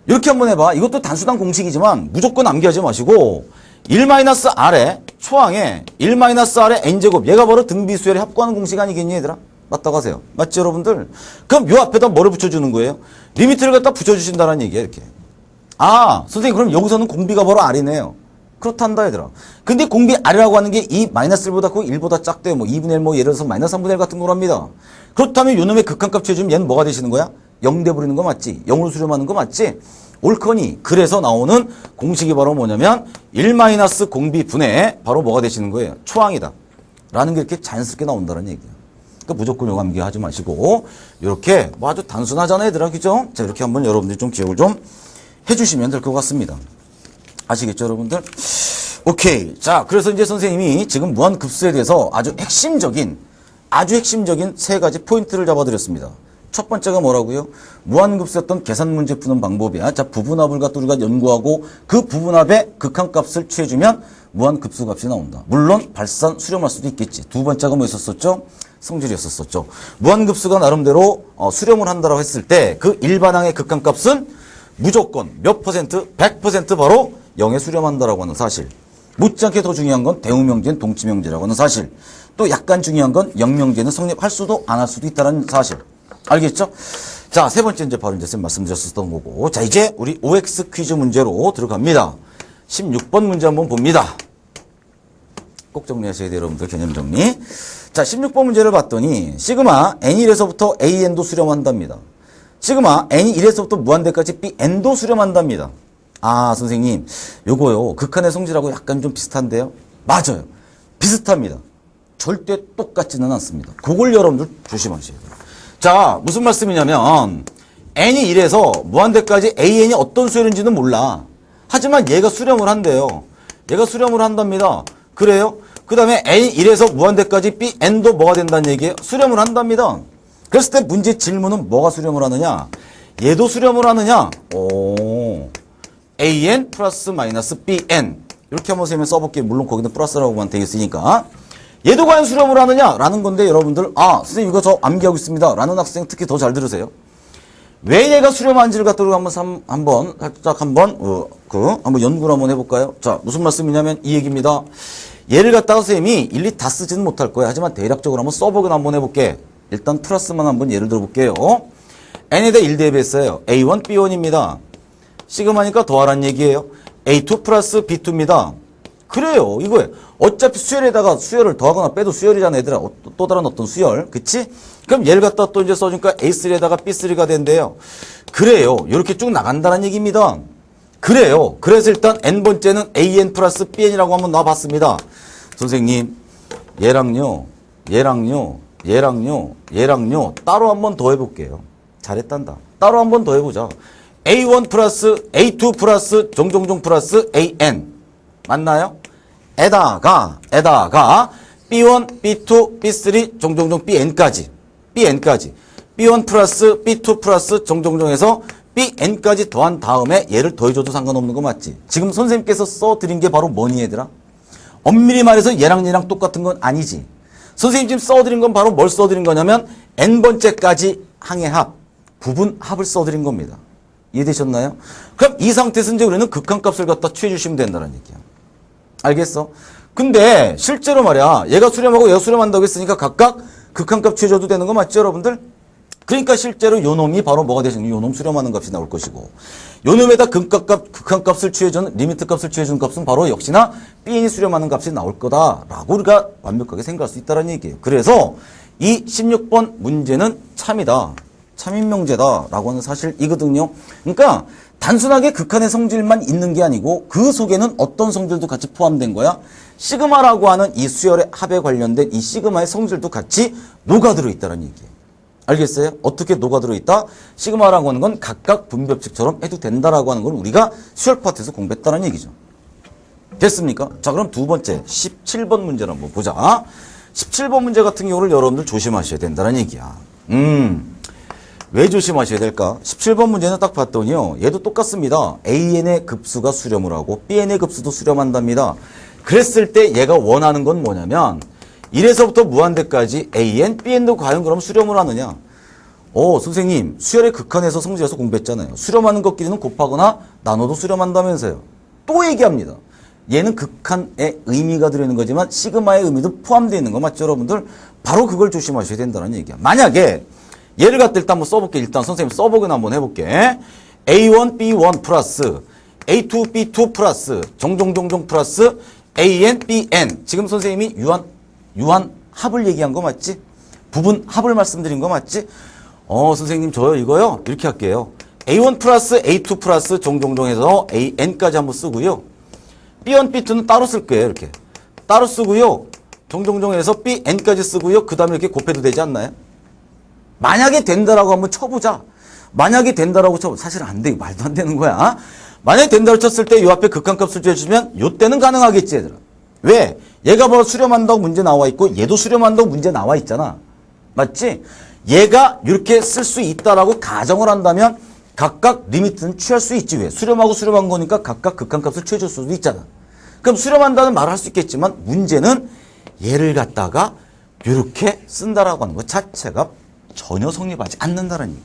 이렇게 한번 해봐. 이것도 단순한 공식이지만 무조건 암기하지 마시고 1-R에 초항에 1-R의 n제곱 얘가 바로 등비 수열의 합구하는 공식 아니겠니 얘들아? 맞다고 하세요. 맞지 여러분들? 그럼 요 앞에다 뭐를 붙여주는 거예요? 리미트를 갖다 붙여주신다는 얘기예요. 이렇게. 아 선생님 그럼 여기서는 공비가 바로 R이네요. 그렇단다 얘들아. 근데 공비 R이라고 하는 게 이 -1보다 크고 1보다 작대요. 뭐 2분의 1 뭐 예를 들어서 -3분의 1 같은 거랍니다. 그렇다면 요놈의 극한값 채워주면 얘는 뭐가 되시는 거야? 0 돼버리는 거 맞지? 0으로 수렴하는 거 맞지? 옳거니 그래서 나오는 공식이 바로 뭐냐면 1 - 공비 분의 바로 뭐가 되시는 거예요? 초항이다. 라는 게 이렇게 자연스럽게 나온다는 얘기야. 그러니까 무조건 요거 암기하지 마시고 이렇게 뭐 아주 단순하잖아요 얘들아. 그죠? 자 이렇게 한번 여러분들이 좀 기억을 좀 해주시면 될 것 같습니다. 아시겠죠 여러분들? 오케이. 자 그래서 이제 선생님이 지금 무한급수에 대해서 아주 핵심적인 세 가지 포인트를 잡아드렸습니다. 첫 번째가 뭐라고요? 무한급수였던 계산 문제 푸는 방법이야. 자, 부분합을 갖다 우리가 연구하고 그 부분합의 극한값을 취해주면 무한급수 값이 나온다. 물론 발산, 수렴할 수도 있겠지. 두 번째가 뭐 있었었죠? 성질이었었죠. 무한급수가 나름대로 수렴을 한다고 했을 때 그 일반항의 극한값은 무조건 몇 퍼센트? 100% 바로 0에 수렴한다라고 하는 사실. 못지않게 더 중요한 건 대우명제는 동치명제라고 하는 사실. 또 약간 중요한 건 영명제는 성립할 수도 안 할 수도 있다는 사실. 알겠죠? 자, 세 번째 이제 바로 이제 쌤 말씀드렸었던 거고. 자, 이제 우리 OX 퀴즈 문제로 들어갑니다. 16번 문제 한번 봅니다. 꼭 정리하셔야 돼요, 여러분들. 개념 정리. 자, 16번 문제를 봤더니 시그마 N1에서부터 AN도 수렴한답니다. 시그마 N이 1에서부터 무한대까지 BN도 수렴한답니다. 아, 선생님. 요거요. 극한의 성질하고 약간 좀 비슷한데요? 맞아요. 비슷합니다. 절대 똑같지는 않습니다. 그걸 여러분들 조심하셔야 돼요. 자, 무슨 말씀이냐면 n이 1에서 무한대까지 an이 어떤 수열인지는 몰라. 하지만 얘가 수렴을 한대요. 얘가 수렴을 한답니다. 그래요? 그 다음에 n이 1에서 무한대까지 bn도 뭐가 된다는 얘기예요? 수렴을 한답니다. 그랬을 때 문제 질문은 뭐가 수렴을 하느냐? 얘도 수렴을 하느냐? an 플러스 마이너스 bn 이렇게 한번 선생님이 써볼게요. 물론 거기는 플러스라고만 되어 있으니까. 얘도 과연 수렴을 하느냐? 라는 건데 여러분들 선생님 이거 저 암기하고 있습니다. 라는 학생 특히 더 잘 들으세요. 왜 얘가 수렴하는지를 갖다가 한번 연구를 한번 해볼까요? 자, 무슨 말씀이냐면 이 얘기입니다. 얘를 갖다가 선생님이 일일이 다 쓰지는 못할 거예요. 하지만 대략적으로 한번 써보긴 한번 해볼게. 일단 플러스만 한번 예를 들어볼게요. n에다 1 대입했어요. A1, B1입니다. 시그마니까 더하란 얘기예요. A2 플러스 B2입니다. 그래요. 이거예요. 어차피 수열에다가 수열을 더하거나 빼도 수열이잖아, 얘들아. 또 다른 어떤 수열. 그치? 그럼 얘를 갖다 또 이제 써주니까 A3에다가 B3가 된대요. 그래요. 이렇게 쭉 나간다는 얘기입니다. 그래요. 그래서 일단 n번째는 AN 플러스 BN이라고 한번 놔봤습니다. 선생님, 얘랑요, 얘랑요 따로 한번 더 해볼게요. 잘했단다. 따로 한번 더 해보자. A1 플러스 A2 플러스 종종종 플러스 AN 맞나요? 에다가 B1, B2, B3 종종종 BN까지 B1 플러스 B2 플러스 종종종에서 BN까지 더한 다음에 얘를 더해줘도 상관없는 거 맞지? 지금 선생님께서 써드린 게 바로 뭐니 얘들아? 엄밀히 말해서 얘랑 똑같은 건 아니지. 선생님 지금 써드린 건 바로 뭘 써드린 거냐면 n번째까지 항해합, 부분합을 써드린 겁니다. 이해되셨나요? 그럼 이 상태에서 이제 우리는 극한값을 갖다 취해주시면 된다는 얘기야. 알겠어? 근데 실제로 말이야, 얘가 수렴하고 얘가 수렴한다고 했으니까 각각 극한값 취해줘도 되는 거 맞죠, 여러분들? 그러니까 실제로 요 놈이 바로 뭐가 되시는 요 놈 수렴하는 값이 나올 것이고, 요 놈에다 극한값을 취해주는 리미트 값을 취해주는 값은 바로 역시나 Bn이 수렴하는 값이 나올 거다라고 우리가 완벽하게 생각할 수 있다는 얘기예요. 그래서 이 16번 문제는 참이다. 참인명제다라고 하는 사실이거든요. 그러니까 단순하게 극한의 성질만 있는 게 아니고 그 속에는 어떤 성질도 같이 포함된 거야. 시그마라고 하는 이 수열의 합에 관련된 이 시그마의 성질도 같이 녹아들어 있다는 얘기예요. 알겠어요? 어떻게 녹아들어 있다? 시그마라고 하는 건 각각 분별칙처럼 해도 된다라고 하는 걸 우리가 수열 파트에서 공부했다는 얘기죠. 됐습니까? 자, 그럼 두 번째 17번 문제를 한번 보자. 17번 문제 같은 경우를 여러분들 조심하셔야 된다는 얘기야. 왜 조심하셔야 될까? 17번 문제는 딱 봤더니요. 얘도 똑같습니다. AN의 급수가 수렴을 하고 BN의 급수도 수렴한답니다. 그랬을 때 얘가 원하는 건 뭐냐면 1에서부터 무한대까지 AN, BN도 과연 그럼 수렴을 하느냐? 선생님 수열의 극한에서 성질에서 공부했잖아요. 수렴하는 것끼리는 곱하거나 나눠도 수렴한다면서요. 또 얘기합니다. 얘는 극한의 의미가 들어있는 거지만 시그마의 의미도 포함되어 있는 거 맞죠, 여러분들? 바로 그걸 조심하셔야 된다는 얘기야. 만약에 얘를 갖다 일단 한번 써볼게. 일단 선생님 써보기나 한번 해볼게. A1, B1 플러스 A2, B2 플러스 종종종종 플러스 AN, BN. 지금 선생님이 유한 합을 얘기한 거 맞지? 부분 합을 말씀드린 거 맞지? 선생님 저요 이거요 이렇게 할게요. A1 플러스 A2 플러스 종종종 해서 AN까지 한번 쓰고요. B1, B2는 따로 쓸 거예요. 이렇게 따로 쓰고요. 종종종 해서 BN까지 쓰고요. 그 다음에 이렇게 곱해도 되지 않나요? 만약에 된다라고 한번 쳐보자. 만약에 된다라고 쳐보자. 사실 안 돼. 말도 안 되는 거야. 만약에 된다고 쳤을 때 요 앞에 극한값을 주어주면 요 때는 가능하겠지 얘들아. 왜? 얘가 바로 수렴한다고 문제 나와 있고 얘도 수렴한다고 문제 나와 있잖아. 맞지? 얘가 이렇게 쓸 수 있다라고 가정을 한다면 각각 리미트는 취할 수 있지. 왜? 수렴하고 수렴한 거니까 각각 극한값을 취해줄 수도 있잖아. 그럼 수렴한다는 말을 할 수 있겠지만 문제는 얘를 갖다가 이렇게 쓴다라고 하는 것 자체가 전혀 성립하지 않는다는 얘기.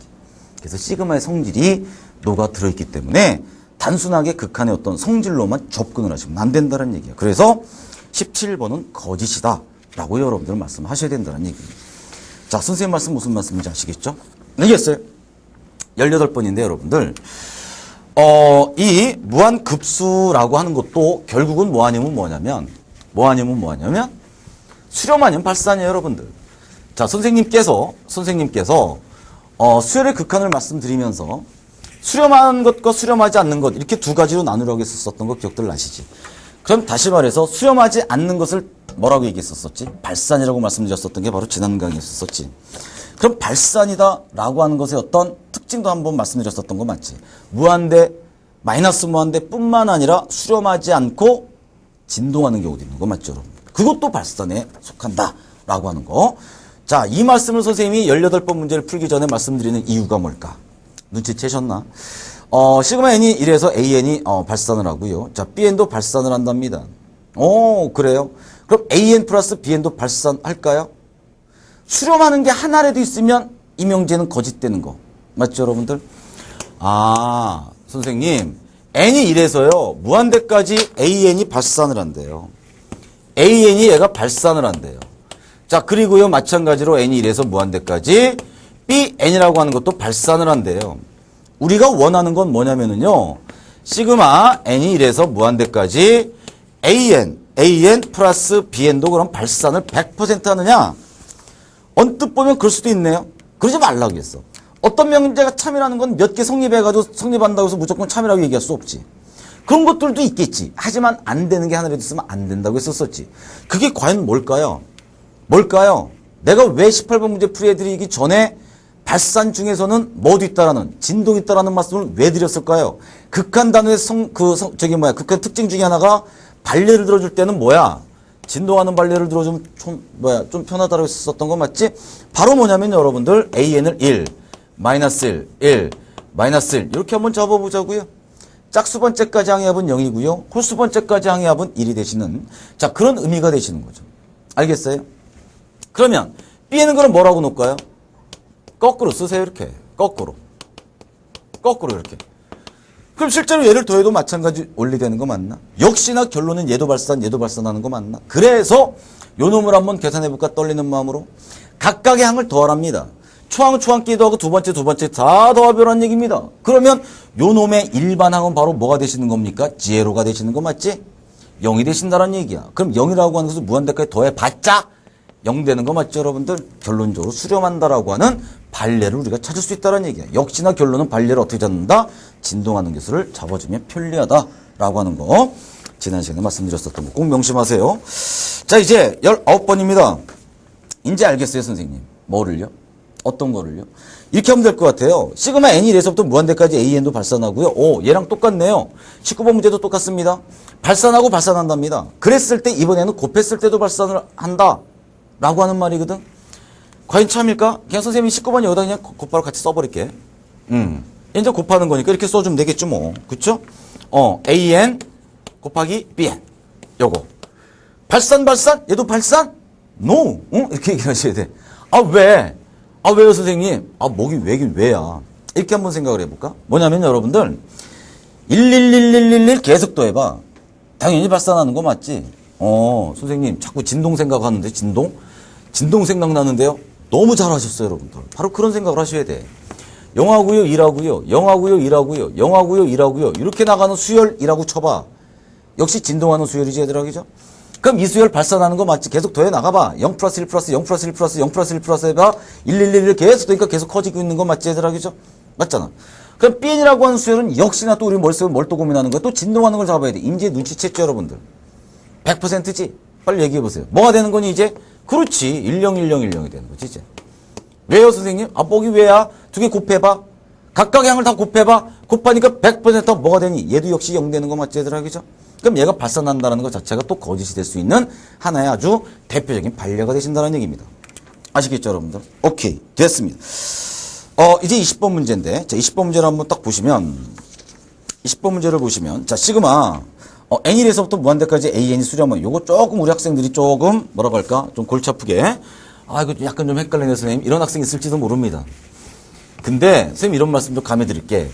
그래서 시그마의 성질이 녹아 들어있기 때문에 단순하게 극한의 어떤 성질로만 접근을 하시면 안 된다는 얘기예요. 그래서 17번은 거짓이다 라고 여러분들 말씀하셔야 된다는 얘기입니다. 자, 선생님 말씀 무슨 말씀인지 아시겠죠? 알겠어요? 18번인데 여러분들 이 무한급수라고 하는 것도 결국은 뭐냐면 수렴 아니면 발산이에요, 여러분들. 자, 선생님께서 수열의 극한을 말씀드리면서 수렴하는 것과 수렴하지 않는 것 이렇게 두 가지로 나누라고 했었던 거 기억들 나시지? 그럼 다시 말해서 수렴하지 않는 것을 뭐라고 얘기했었지? 발산이라고 말씀드렸었던 게 바로 지난 강의에 있었지. 그럼 발산이다라고 하는 것의 어떤 특징도 한번 말씀드렸었던 거 맞지? 무한대, 마이너스 무한대 뿐만 아니라 수렴하지 않고 진동하는 경우도 있는 거 맞죠, 여러분? 그것도 발산에 속한다라고 하는 거. 자, 이 말씀을 선생님이 18번 문제를 풀기 전에 말씀드리는 이유가 뭘까? 눈치채셨나? 시그마 n이 1에서 AN이 발산을 하고요. 자, BN도 발산을 한답니다. 그래요? 그럼 AN 플러스 BN도 발산할까요? 수렴하는 게 하나라도 있으면 이 명제는 거짓되는 거. 맞죠, 여러분들? 선생님. n이 1에서요. 무한대까지 AN이 발산을 한대요. AN이 얘가 발산을 한대요. 자, 그리고요. 마찬가지로 n이 1에서 무한대까지 Bn이라고 하는 것도 발산을 한대요. 우리가 원하는 건 뭐냐면은요. 시그마 n이 1에서 무한대까지 an 플러스 bn도 그럼 발산을 100% 하느냐? 언뜻 보면 그럴 수도 있네요. 그러지 말라고 했어. 어떤 명제가 참이라는 건 몇 개 성립해가지고 성립한다고 해서 무조건 참이라고 얘기할 수 없지. 그런 것들도 있겠지. 하지만 안 되는 게 하나라도 있으면 안 된다고 했었지. 그게 과연 뭘까요? 내가 왜 18번 문제 풀이해드리기 전에 발산 중에서는 뭐도 있다라는, 진동이 있다라는 말씀을 왜 드렸을까요? 극한 단어의 극한 특징 중에 하나가 발레를 들어줄 때는 뭐야? 진동하는 발레를 들어주면 좀 편하다고 했었던 거 맞지? 바로 뭐냐면 여러분들 AN을 1, 마이너스 1, 마이너스 1 이렇게 한번 잡아보자고요. 짝수번째까지 항해합은 0이고요. 홀수번째까지 항해합은 1이 되시는 자 그런 의미가 되시는 거죠. 알겠어요? 그러면 B에는 그럼 뭐라고 놓을까요? 거꾸로 쓰세요. 이렇게 거꾸로 이렇게. 그럼 실제로 얘를 더해도 마찬가지 원리 되는 거 맞나? 역시나 결론은 얘도 발산하는 거 맞나? 그래서 요 놈을 한번 계산해볼까 떨리는 마음으로 각각의 항을 더하랍니다. 초항끼리도 하고 두 번째 다 더하벼라는 얘기입니다. 그러면 요 놈의 일반 항은 바로 뭐가 되시는 겁니까? 제로가 되시는 거 맞지? 0이 되신다는 얘기야. 그럼 0이라고 하는 것은 무한대까지 더해봤자 0 되는 거 맞죠, 여러분들? 결론적으로 수렴한다라고 하는 발레를 우리가 찾을 수 있다는 얘기야. 역시나 결론은 발레를 어떻게 잡는다? 진동하는 기술을 잡아주면 편리하다라고 하는 거. 지난 시간에 말씀드렸었던 거 꼭 명심하세요. 자, 이제 19번입니다. 이제 알겠어요, 선생님. 뭐를요? 어떤 거를요? 이렇게 하면 될 것 같아요. 시그마 n이 1에서부터 무한대까지 an도 발산하고요. 오, 얘랑 똑같네요. 19번 문제도 똑같습니다. 발산하고 발산한답니다. 그랬을 때 이번에는 곱했을 때도 발산을 한다. 라고 하는 말이거든. 과연 참일까? 그냥 선생님이 19번 여기다 그냥 곱바로 같이 써버릴게. 이제 곱하는 거니까 이렇게 써주면 되겠죠, 뭐. 그쵸? an 곱하기 bn. 요거. 발산? 얘도 발산? No. 이렇게 얘기하셔야 돼. 왜요, 선생님? 뭐긴 왜긴 왜야. 이렇게 한번 생각을 해볼까? 뭐냐면 여러분들, 11111 계속 더해봐. 당연히 발산하는 거 맞지? 선생님, 자꾸 진동 생각하는데, 진동 생각나는데요? 너무 잘하셨어요, 여러분들. 바로 그런 생각을 하셔야 돼. 0하고요, 2라고요, 0하고요, 2라고요, 0하고요, 2라고요. 이렇게 나가는 수열이라고 쳐봐. 역시 진동하는 수열이지, 얘들아, 그죠? 그럼 이 수열 발산하는 거 맞지? 계속 더해 나가봐. 0 플러스 1 플러스 0 플러스 1 플러스 0 플러스 1 플러스 해봐. 111 계속 더니까 계속 커지고 있는 거 맞지, 얘들아, 그죠? 맞잖아. 그럼 Bn이라고 하는 수열은 역시나 또 우리 머릿속에 뭘 또 고민하는 거야? 또 진동하는 걸 잡아야 돼. 이제 눈치챘죠, 여러분들? 100%지? 빨리 얘기해보세요. 뭐가 되는 거니, 이제? 그렇지. 101010이 되는 거지, 이제. 왜요, 선생님? 뭐기 왜야? 두 개 곱해봐. 각각의 항을 다 곱해봐. 곱하니까 100% 뭐가 되니? 얘도 역시 0 되는 거 맞지, 얘들아, 그죠? 그럼 얘가 발산한다는 것 자체가 또 거짓이 될 수 있는 하나의 아주 대표적인 반려가 되신다는 얘기입니다. 아시겠죠, 여러분들? 오케이. 됐습니다. 이제 20번 문제인데, 자, 20번 문제를 한번 딱 보시면, 20번 문제를 보시면, 자, 시그마, n1에서부터 무한대까지 an이 수렴은 요거 조금 우리 학생들이 조금 뭐라고 할까? 좀 골치 아프게. 이거 약간 좀 헷갈리네, 선생님. 이런 학생이 있을지도 모릅니다. 근데, 선생님 이런 말씀 좀 감해드릴게.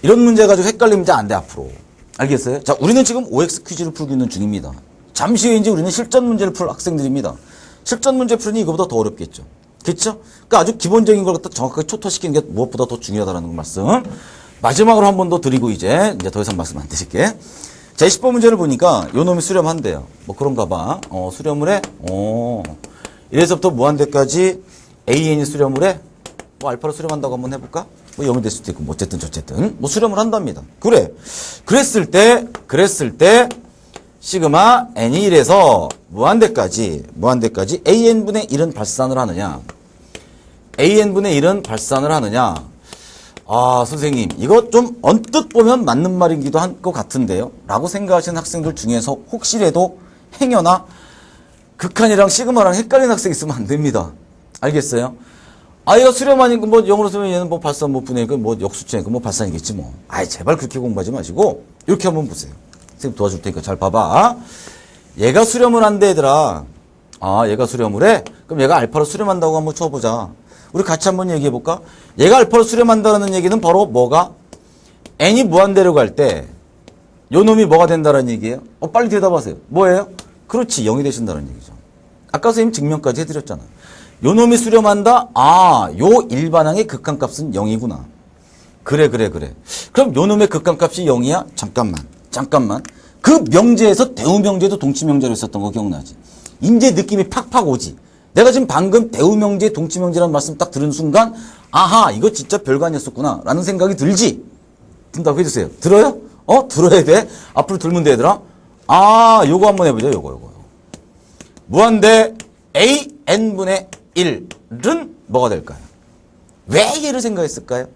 이런 문제 가지고 헷갈리면 이제 안 돼, 앞으로. 알겠어요? 자, 우리는 지금 OX 퀴즈를 풀고 있는 중입니다. 잠시 후에 이제 우리는 실전 문제를 풀 학생들입니다. 실전 문제 풀으니 이거보다 더 어렵겠죠. 그렇죠? 그러니까 아주 기본적인 걸 갖다 정확하게 초토시키는 게 무엇보다 더 중요하다는 말씀. 마지막으로 한 번 더 드리고 이제 더 이상 말씀 안 드릴게. 자, 10번 문제를 보니까 요 놈이 수렴한대요. 뭐 그런가 봐. 수렴을 해? 이래서부터 무한대까지 AN이 수렴을 해? 뭐 알파로 수렴한다고 한번 해볼까? 뭐 0이 될 수도 있고, 뭐 어쨌든 저쨌든 뭐 수렴을 한답니다. 그랬을 때 시그마 n이 1에서 무한대까지 an분의 1은 발산을 하느냐? an분의 1은 발산을 하느냐? 선생님, 이거 좀 언뜻 보면 맞는 말이기도 한 것 같은데요? 라고 생각하시는 학생들 중에서 혹시라도 행여나 극한이랑 시그마랑 헷갈리는 학생 있으면 안 됩니다. 알겠어요? 얘가 수렴하니까 뭐 영어로 쓰면 얘는 뭐 발산 뭐 분의 뭐 역수치니까 뭐 발산이겠지 뭐. 제발 그렇게 공부하지 마시고 이렇게 한번 보세요. 선생님 도와줄 테니까 잘 봐봐. 얘가 수렴을 한대, 얘들아. 얘가 수렴을 해? 그럼 얘가 알파로 수렴한다고 한번 쳐보자. 우리 같이 한번 얘기해볼까? 얘가 알파로 수렴한다는 얘기는 바로 뭐가? n이 무한대로 갈 때 요 놈이 뭐가 된다는 얘기예요? 빨리 대답하세요. 뭐예요? 그렇지, 0이 되신다는 얘기죠. 아까 선생님 증명까지 해드렸잖아. 요 놈이 수렴한다? 아, 요 일반항의 극한값은 0이구나. 그래. 그럼 요 놈의 극한값이 0이야? 잠깐만. 그 명제에서 대우명제도 동치명제로 있었던 거 기억나지? 이제 느낌이 팍팍 오지. 내가 지금 방금 대우명제, 동치명제라는 말씀 딱 들은 순간 아하, 이거 진짜 별거 아니었었구나 라는 생각이 들지? 든다고 해주세요. 들어요? 들어야 돼. 앞으로 들면 돼, 얘들아. 아, 요거 한번 해보죠. 요거. 무한대 AN분의 1은 뭐가 될까요? 왜 얘를 생각했을까요?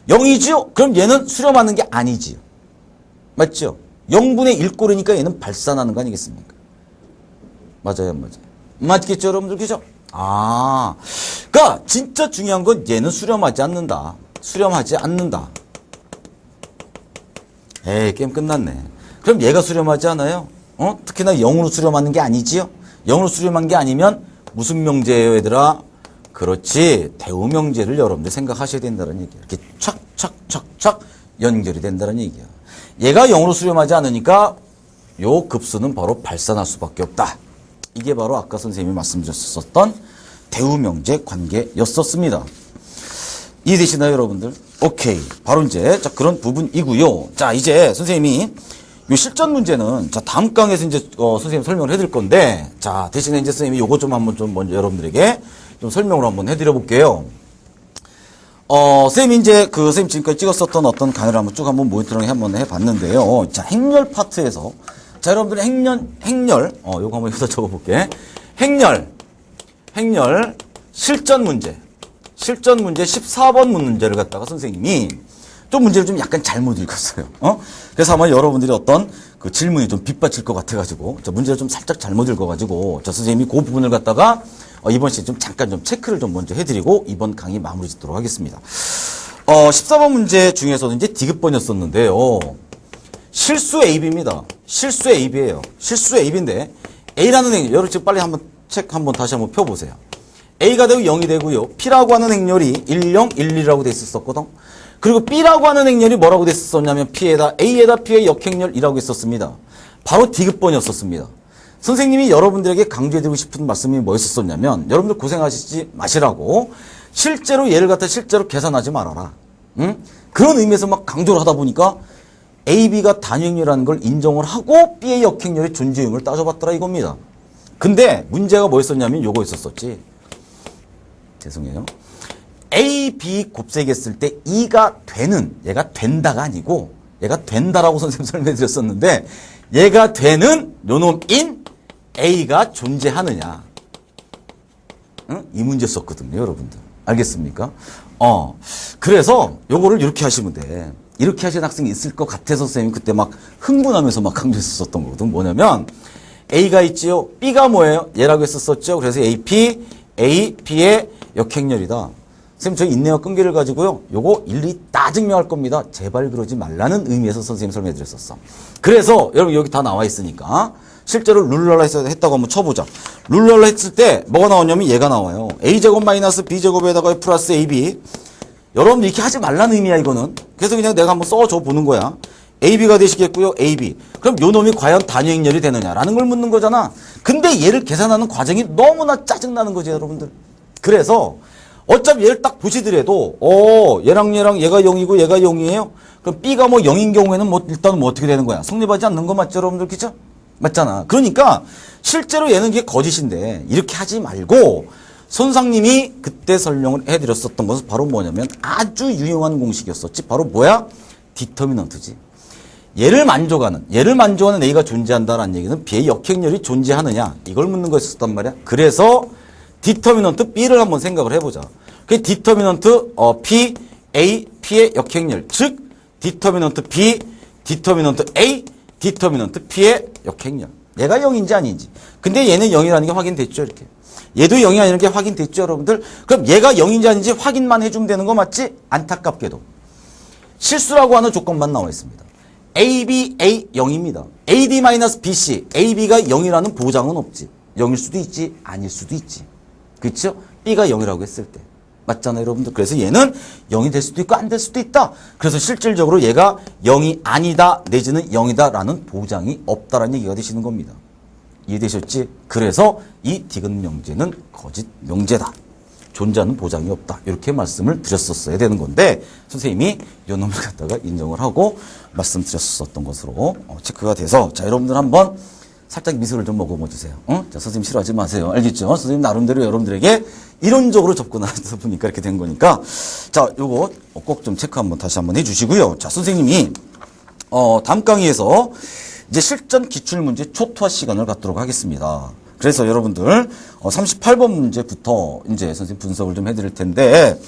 0이지요? 그럼 얘는 수렴하는 게 아니지요. 맞죠? 0분의 1꼴이니까 얘는 발산하는 거 아니겠습니까? 맞아요, 안 맞아요? 맞겠죠, 여러분들? 그죠? 아, 그러니까 진짜 중요한 건 얘는 수렴하지 않는다. 에이, 게임 끝났네. 그럼 얘가 수렴하지 않아요? 특히나 0으로 수렴하는 게 아니지요? 0으로 수렴한 게 아니면 무슨 명제예요, 얘들아? 그렇지. 대우명제를 여러분들 생각하셔야 된다는 얘기야. 이렇게 착착착착 연결이 된다는 얘기야. 얘가 0으로 수렴하지 않으니까 요 급수는 바로 발산할 수밖에 없다. 이게 바로 아까 선생님이 말씀드렸었던 대우명제 관계였었습니다. 이해되시나요, 여러분들? 오케이. 바로 이제 자 그런 부분이고요. 자, 이제 선생님이 요 실전 문제는 자 다음 강에서 이제 선생님 설명을 해드릴 건데 자 대신에 이제 선생님이 요거 좀 한번 좀 먼저 여러분들에게 좀 설명을 한번 해드려 볼게요. 선생님이 이제 선생님 지금까지 찍었었던 어떤 강의를 한번 모니터링 한번 해봤는데요. 자, 행렬 파트에서 자, 여러분들의 행렬, 요거 한번 여기다 적어볼게. 행렬, 실전 문제 14번 문제를 갖다가 선생님이 좀 문제를 좀 약간 잘못 읽었어요. 그래서 아마 여러분들이 어떤 그 질문이 좀 빗받칠 것 같아가지고, 문제를 좀 살짝 잘못 읽어가지고, 선생님이 그 부분을 갖다가 이번 시간에 좀 잠깐 좀 체크를 좀 먼저 해드리고, 이번 강의 마무리 짓도록 하겠습니다. 14번 문제 중에서는 이제 디귿번이었었는데요. 실수 AB입니다. 실수 AB예요. 실수 AB인데, A라는 행렬, 여러분 지금 빨리 한번 다시 한번 펴보세요. A가 되고 0이 되고요. P라고 하는 행렬이 10, 11이라고 돼 있었거든. 그리고 B라고 하는 행렬이 뭐라고 돼 있었냐면 A에다 P의 역행렬이라고 있었습니다. 바로 디귿번이었었습니다. 선생님이 여러분들에게 강조해드리고 싶은 말씀이 뭐였었냐면 여러분들 고생하시지 마시라고 실제로 얘를 갖다 실제로 계산하지 말아라. 그런 의미에서 막 강조를 하다 보니까 A, B가 단위행렬이라는 걸 인정을 하고 B의 역행렬의 존재 유형을 따져봤더라 이겁니다. 근데 문제가 뭐였었냐면 요거 있었었지. 죄송해요. A, B 곱셈했을 때 E가 되는, 얘가 된다가 아니고 얘가 된다라고 선생님 설명드렸었는데 얘가 되는 요놈인 A가 존재하느냐. 이 문제 썼거든요, 여러분들. 알겠습니까? 그래서 요거를 이렇게 하시면 돼. 이렇게 하시는 학생이 있을 것 같아서 선생님이 그때 막 흥분하면서 막 강조했었던 거거든. 뭐냐면 A가 있지요. B가 뭐예요? 얘라고 했었었죠. 그래서 AP, A, B의 역행렬이다. 선생님 저희 인내와 끈기를 가지고요. 요거 일일이 다 증명할 겁니다. 제발 그러지 말라는 의미에서 선생님 설명해 드렸었어. 그래서 여러분 여기 다 나와 있으니까 실제로 룰러라 했다고 한번 쳐보자. 룰러라 했을 때 뭐가 나오냐면 얘가 나와요. A제곱 마이너스 B제곱에다가 플러스 AB. 여러분 이렇게 하지 말라는 의미야 이거는. 그래서 그냥 내가 한번 써줘 보는 거야. AB가 되시겠고요. AB. 그럼 요 놈이 과연 단위행렬이 되느냐라는 걸 묻는 거잖아. 근데 얘를 계산하는 과정이 너무나 짜증나는 거지 여러분들. 그래서 어차피 얘를 딱 보시더라도 얘랑 얘가 0이고 얘가 0이에요. 그럼 B가 뭐 0인 경우에는 뭐 일단 뭐 어떻게 되는 거야? 성립하지 않는 거 맞죠 여러분들? 그죠? 맞잖아. 그러니까 실제로 얘는 이게 거짓인데 이렇게 하지 말고 손상님이 그때 설명을 해드렸었던 것은 바로 뭐냐면 아주 유용한 공식이었었지. 바로 뭐야? 디터미넌트지. 얘를 만족하는 A가 존재한다라는 얘기는 B의 역행렬이 존재하느냐 이걸 묻는 거였었단 말이야. 그래서 디터미넌트 B를 한번 생각을 해보자. 그 디터미넌트 P, A, P의 역행렬 즉 디터미넌트 B, 디터미넌트 A, 디터미넌트 P의 역행렬. 얘가 0인지 아닌지. 근데 얘는 0이라는 게 확인됐죠 이렇게. 얘도 0이 아니라는 게 확인됐죠 여러분들. 그럼 얘가 0인지 아닌지 확인만 해주면 되는 거 맞지? 안타깝게도 실수라고 하는 조건만 나와 있습니다. AB, A 0입니다. AD-BC, AB가 0이라는 보장은 없지. 0일 수도 있지, 아닐 수도 있지. 그렇죠? B가 0이라고 했을 때. 맞잖아요, 여러분들. 그래서 얘는 0이 될 수도 있고 안 될 수도 있다. 그래서 실질적으로 얘가 0이 아니다, 내지는 0이다라는 보장이 없다라는 얘기가 되시는 겁니다. 이해되셨지? 그래서 이 디귿 명제는 거짓 명제다. 존재하는 보장이 없다. 이렇게 말씀을 드렸었어야 되는 건데 선생님이 이 놈을 갖다가 인정을 하고 말씀드렸었던 것으로 체크가 돼서 자 여러분들 한번 살짝 미소를 좀 머금어 주세요. 자 선생님 싫어하지 마세요. 알겠죠? 선생님 나름대로 여러분들에게 이론적으로 접근하다 보니까 이렇게 된 거니까 자 요거 꼭 좀 체크 한번 다시 한번 해주시고요. 자 선생님이 다음 강의에서 이제 실전 기출문제 초토화 시간을 갖도록 하겠습니다. 그래서 여러분들 38번 문제부터 이제 선생님 분석을 좀 해드릴 텐데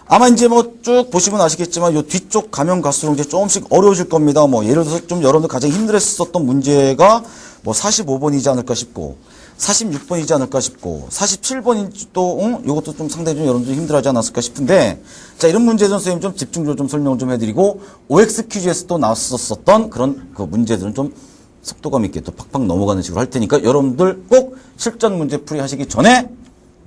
아마 이제 뭐 쭉 보시면 아시겠지만 요 뒤쪽 가면 갈수록 이제 조금씩 어려워질 겁니다. 뭐 예를 들어서 좀 여러분들 가장 힘들었었던 문제가 뭐 45번이지 않을까 싶고 46번이지 않을까 싶고 47번이 또 요것도 좀 상당히 좀 여러분들 힘들어하지 않았을까 싶은데 자 이런 문제들은 선생님 좀 집중적으로 좀 설명을 좀 해드리고 OX 퀴즈에서 또 나왔었던 그런 그 문제들은 좀 속도감 있게 또 팍팍 넘어가는 식으로 할 테니까 여러분들 꼭 실전 문제 풀이 하시기 전에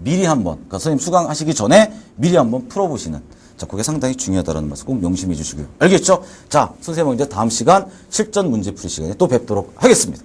미리 한번 그러니까 선생님 수강하시기 전에 미리 한번 풀어보시는 자 그게 상당히 중요하다는 말씀 꼭 명심해 주시고요. 알겠죠? 자 선생님은 이제 다음 시간 실전 문제 풀이 시간에 또 뵙도록 하겠습니다.